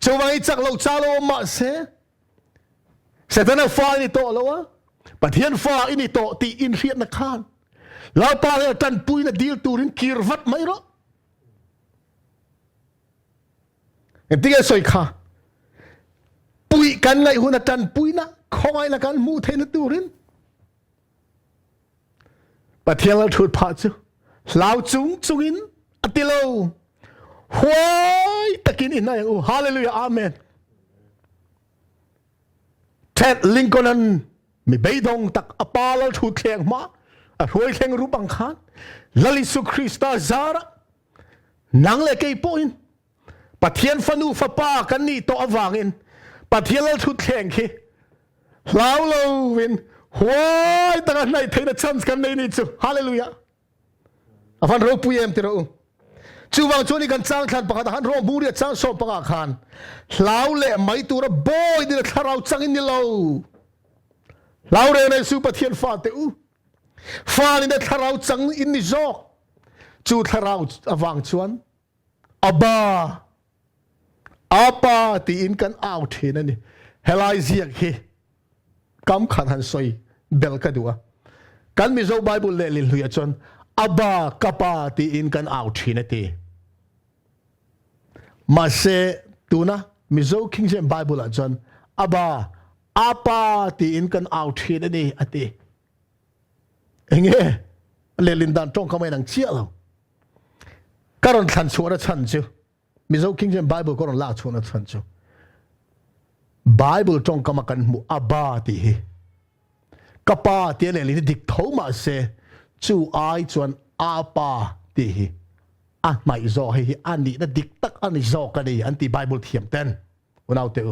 ชาวบางอิจักโลกชาโลมาเสเสร็จแล้วฟ้าอินี่โตแล้ววะปะเทียนฟ้าอินี่โตตีอินเรียนนักขานแล้วปาเลยดันปุยนักดีลตัวรินกีรวัดไม่หรอเห็นที่แกสวยค่ะปุยกันไงหุ่นจันปุยนะคอยละกันมูเทนตูรินปะเทียนเราถูดผาจูลาวจุงอินอติโลหวยตะกินอินนะอย่างฮาเลลูยาอาเมนเท็ดลิงกอนันมีใบดงตักอปาเราถูดแข่งมาหวยแข่งรูปังคานลลิสุคริสต์ซาระนังเลกไอปอินปะเทียนฟนูฟป้ากันนี่โตอวางอินปะเทียนเราทุดแข่งคีลาวเราวินหวยตั้งแต่ไหนเทนชันส์กันในนี้จูฮาเลลูยาอฟันเราปุยเอ็มติเราจูวางชนี่กันจ้างขันปะกันหันรอบูเรียจ้างสอบปะกันลาวเล่ไม่ตัวระบอยดิเราเราจ้างอินนี่เราลาวเรื่องในสูปะเทียนฟ้าเตอูฟ้านี่เราจ้างอินนี่จอกจูเราวางชวนอบาอาปาตีอินกันเอาเทนั่นนี่เฮลัยเซียกเฮกำขันหันสวยเบลกัดัวกันมิโซไบเบิลเลลิลุยจนอาบากปาตีอินกันเอาเทนั่นทีมาเซตูนะมิโซคิงเจมไบเบิลจนอาบาอาปาตีอินกันเอาเทนั่นนี่อติเองเลลินดันตรงเข้ามาหนังเชี่ยเราการันทันชัวร์ชันจูมิโซคิงเจมไบเบิลก็รอนลาชวนทันจูไบเบิลจงกำกันมูอาบาตีกปาตีเลลินดิกทมาเซจูไอจวนอาปาตีอ่ะไม่จอให้อันนี้นะดิกตักอันนี้จอกันนี่อันที่ไบเบิลเทียมเต้นวันเอาเตอ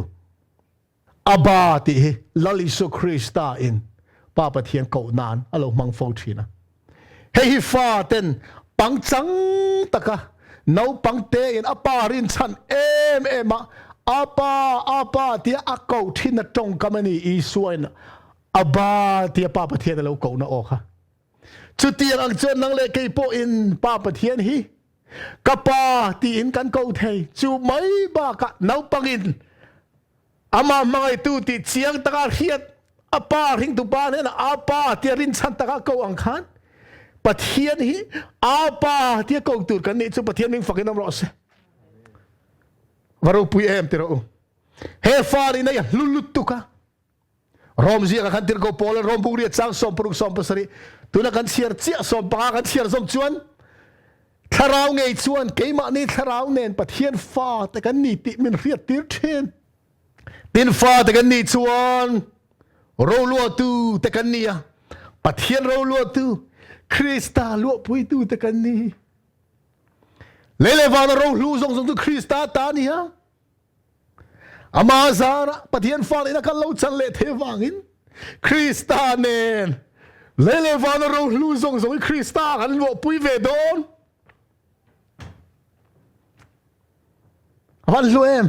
อาบาตีลลิสุคริสตาอินป้าปะเทียนเก่านานอารมณ์มังโฟทีนะเฮ้ยฟ้าเต้นปังจังตะกะน้าปังเตอินอาปารินชันเอ็มอาปาที่อาเก่าที่นัดตรงกันมันนี่อีส่วนอาบาที่ป้าปะเทียนเราเก่าน่ะออกค่ะจุดที่อังเจนนังเล็กไอ้พวกอินป้าปะเทียนฮีกับป้าที่อินกันเก่าเทจูไม่บ้ากะน้าปังอินอามาไม่ตู้ติดเสียงตะการเฮียด apa ring tu pa ne apa tia rin chan taka ko ang khan pathian hi apa tia ko tur kan ni chu pathian ming fakin am ro se varo pui em tiro he fari na ya lulut tu ka rom zia kan tir ko pol rom buri chang som pruk som pasari tu na kan siar chia som pa kan siar som chuan tharau ngei chuan keima ni tharau nen pathian fa ta kan ni ti min riat tir then tin fa ta kan ni chuan ro lo tu ta kan ni a pathian ro lo tu Krista lo pui tu ta kan ni lele vana ro lu zong zong tu Krista ta ni ha ama zara pathian fa ina kan lo chan le the wangin Krista nen lele vana ro lu zong zong Krista kan lo pui ve don van lu em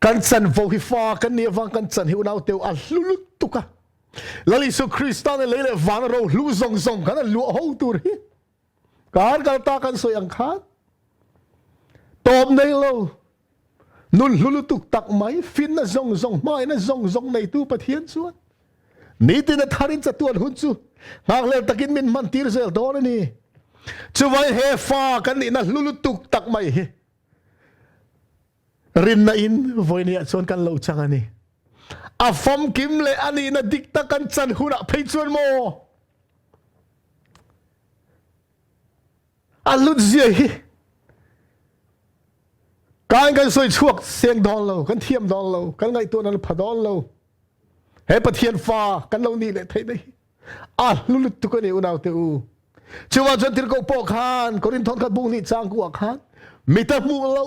kan chan vo hi fa kan ni wang kan chan hi unau teu a lulut tu ka lali su Krista ne lele vana ro lu zong zong kan lu ho tur hi kan ta kan so yang khat tom nei lo nun lulutuk tak mai fin na zong zong mai na zong zong nei tu pathian chuan ni tin na tharin cha tuan hun chu ngak le takin min man tir zel don ni chu vai he fa kan ni na lulutuk tak mai hi rin na in voi ni chuan kan lo chang ani a fom kim le ani na dikta kan chan huna phei chuan mo a lut zia hi kan soi chuak seng don lo kan thiam don lo kan ngai tu nan phadon lo he pathian fa kan lo ni le thei dei a lulut tu ko ni unau te u chuwa jan tir ko po khan korin thon khat bung ni chang ku khan mita mu lo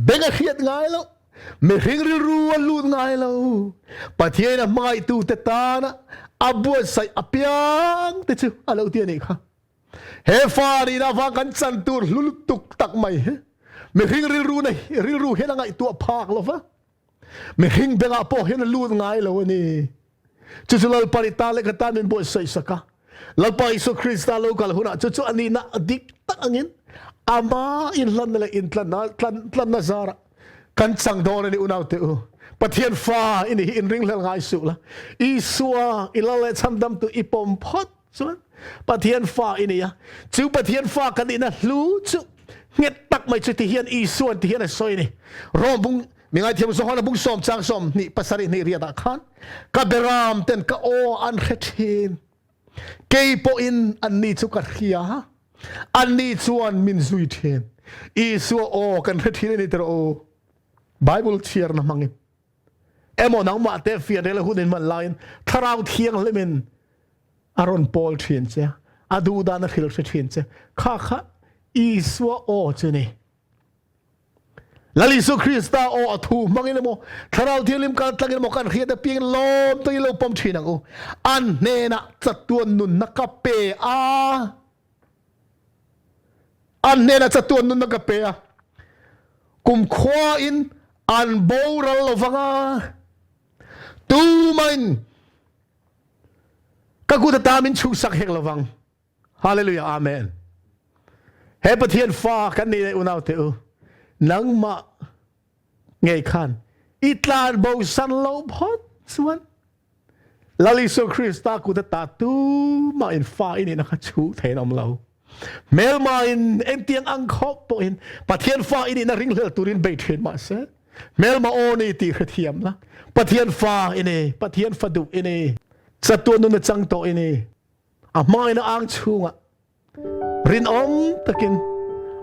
benga khiat ngai lo me ring ri ru lu ngai lo pathian mai tu te ta na abu sai apiang te chu alo ti ni kha he fa ri na va kan chan tur lulut tuk tak mai he me ring ri ru nei ri ru he ngai tu phak lo va me ring benga po he na lu ngai lo ni chu chu lal parita le kata min bo sai saka lalpa iso Krista lo kal huna chu chu ani na dik tak angin ama in lan le in tlan na zara kan chang don ni unau te u pathian fa in ring lal ngai su la isua ilale chamdam tu ipom phot chuan pathian fa in ya chu pathian fa kan ina lu chu nget tak mai chu ti hian isuan ti hian a soi ni rom bung mingai thiam so hana bung som chang som ni pasari ni ria da khan ka beram ten ka o an khethin kei po in an ni chu ka khia an ni chuan min zui then isu o kan khethin ni ter o bible thiar na mangin emo nang ma te fian rela hunin man line tharau thiang lemin aron pol thin che adu da na khil thin che kha kha isu o chene lali su Krista o athu mangin mo tharau thilim kan tlangin mo kan khia da ping lom to lo pom thina o an ne na chatuan nun na ka pe a an ne na chatuan nun na ka pe a kum khwa in an boral lovanga tu main ka ku ta min chu sak hek lovang hallelujah amen he pathian fa kan ni unau te u nang ma ngei khan itlan bo san lo phot suan lali so Krista ku ta tu ma in fa in na kha chu the nom lo mel ma in em tiang ang khop po in pathian fa in na ring lel turin be then ma se mel ma oni ti khathiam la pathian fa ine pathian fa du ine satun nu na chang to ine a mai na ang chunga rin om takin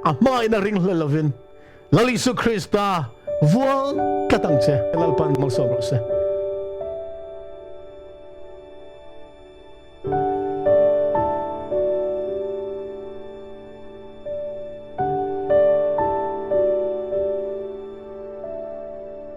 a mai na ring lelovin lali su Krista vuang katang che lalpan mal so se